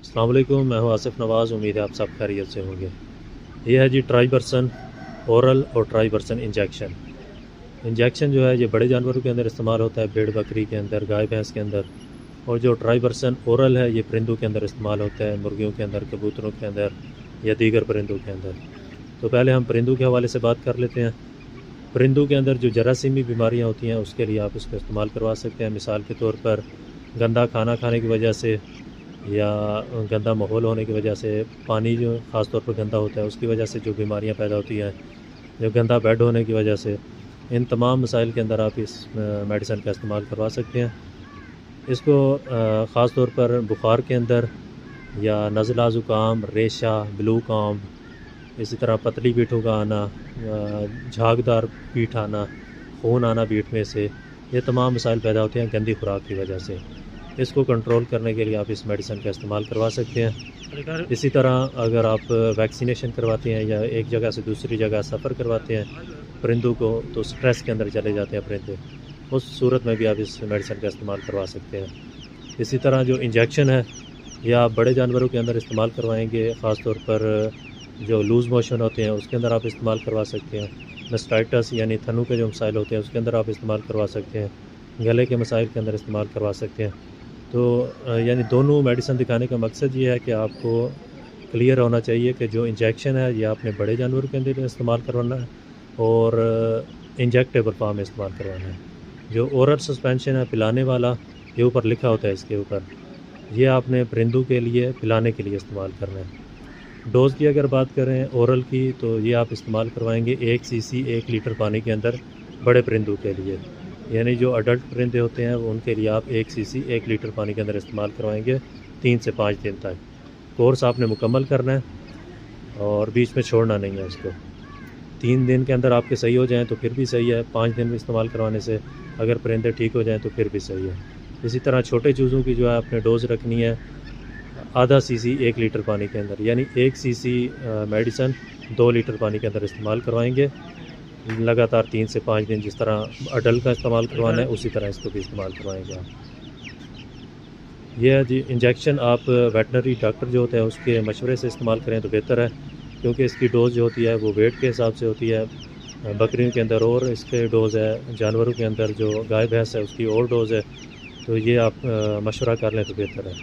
अस्सलाम वालेकुम, मैं हूं आसिफ नवाज़। उम्मीद है आप सब खैरियत से होंगे। ये है जी ट्राइबर्सन ओरल और ट्राइबर्सन इंजेक्शन। इंजेक्शन जो है ये बड़े जानवरों के अंदर इस्तेमाल होता है, भेड़ बकरी के अंदर, गाय भैंस के अंदर। और जो ट्राइबर्सन ओरल है ये परिंदों के अंदर इस्तेमाल होता है, मुर्गियों के अंदर, कबूतरों के अंदर या दीगर परिंदों के अंदर। तो पहले हम परिंदों के हवाले से बात कर लेते हैं। परिंदों के अंदर जो जरासीमी बीमारियाँ होती हैं उसके लिए आप इसका इस्तेमाल करवा सकते हैं। मिसाल के तौर पर गंदा खाना खाने की वजह से या गंदा माहौल होने की वजह से, पानी जो ख़ास तौर पर गंदा होता है उसकी वजह से जो बीमारियां पैदा होती हैं, जो गंदा बेड होने की वजह से, इन तमाम मसाइल के अंदर आप इस मेडिसिन का इस्तेमाल करवा सकते हैं। इसको ख़ास तौर पर बुखार के अंदर या नज़ला ज़ुकाम, रेशा, ब्लू काम, इसी तरह पतली पीठों का आना, झागदार पीठ आना, खून आना पीठ में से, ये तमाम मसाइल पैदा होते हैं गंदी खुराक की वजह से। इसको कंट्रोल करने के लिए आप इस मेडिसिन का इस्तेमाल करवा सकते हैं। इसी तरह अगर आप वैक्सीनेशन करवाते हैं या एक जगह से दूसरी जगह सफ़र करवाते हैं परिंदों को, तो स्ट्रेस के अंदर चले जाते हैं परिंदे, उस सूरत में भी आप इस मेडिसिन का इस्तेमाल करवा सकते हैं। इसी तरह जो इंजेक्शन है यह आप बड़े जानवरों के अंदर इस्तेमाल करवाएंगे, ख़ास तौर पर जो लूज़ मोशन होते हैं उसके अंदर आप इस्तेमाल करवा सकते हैं। मेस्टाइटिस यानी थनों के जो मसाइल होते हैं उसके अंदर आप इस्तेमाल करवा सकते हैं। गले के मसाइल के अंदर इस्तेमाल करवा सकते हैं। तो यानी दोनों मेडिसिन दिखाने का मकसद ये है कि आपको क्लियर होना चाहिए कि जो इंजेक्शन है ये आपने बड़े जानवरों के अंदर इस्तेमाल करवाना है और इंजेक्टेबल फॉर्म में इस्तेमाल करवाना है। जो ओरल सस्पेंशन है पिलाने वाला, ये ऊपर लिखा होता है इसके ऊपर, ये आपने परिंदों के लिए पिलाने के लिए इस्तेमाल करना है। डोज़ की अगर बात करें ओरल की, तो ये आप इस्तेमाल करवाएंगे 1 सीसी 1 लीटर पानी के अंदर बड़े परिंदों के लिए। यानी जो अडल्ट परिंदे होते हैं उनके लिए आप 1 सीसी 1 लीटर पानी के अंदर इस्तेमाल करवाएंगे 3 से 5 दिन तक। कोर्स आपने मुकम्मल करना है और बीच में छोड़ना नहीं है इसको। 3 दिन के अंदर आपके सही हो जाएं तो फिर भी सही है, 5 दिन में इस्तेमाल करवाने से अगर परिंदे ठीक हो जाएं तो फिर भी सही है। इसी तरह छोटे चूज़ों की जो है आपने डोज़ रखनी है आधा सीसी 1 लीटर पानी के अंदर, यानी 1 सीसी मेडिसिन 2 लीटर पानी के अंदर इस्तेमाल करवाएंगे लगातार 3 से 5 दिन। जिस तरह अडल्ट का इस्तेमाल करवाना है उसी तरह इसको भी इस्तेमाल करवाएंगे आप। यह है जी इंजेक्शन, आप वेटनरी डॉक्टर जो होता है उसके मशवरे से इस्तेमाल करें तो बेहतर है, क्योंकि इसकी डोज़ जो होती है वो वेट के हिसाब से होती है। बकरियों के अंदर और इसके डोज़ है, जानवरों के अंदर जो गाय भैंस है उसकी और डोज़ है। तो ये आप मशवरा कर लें तो बेहतर है।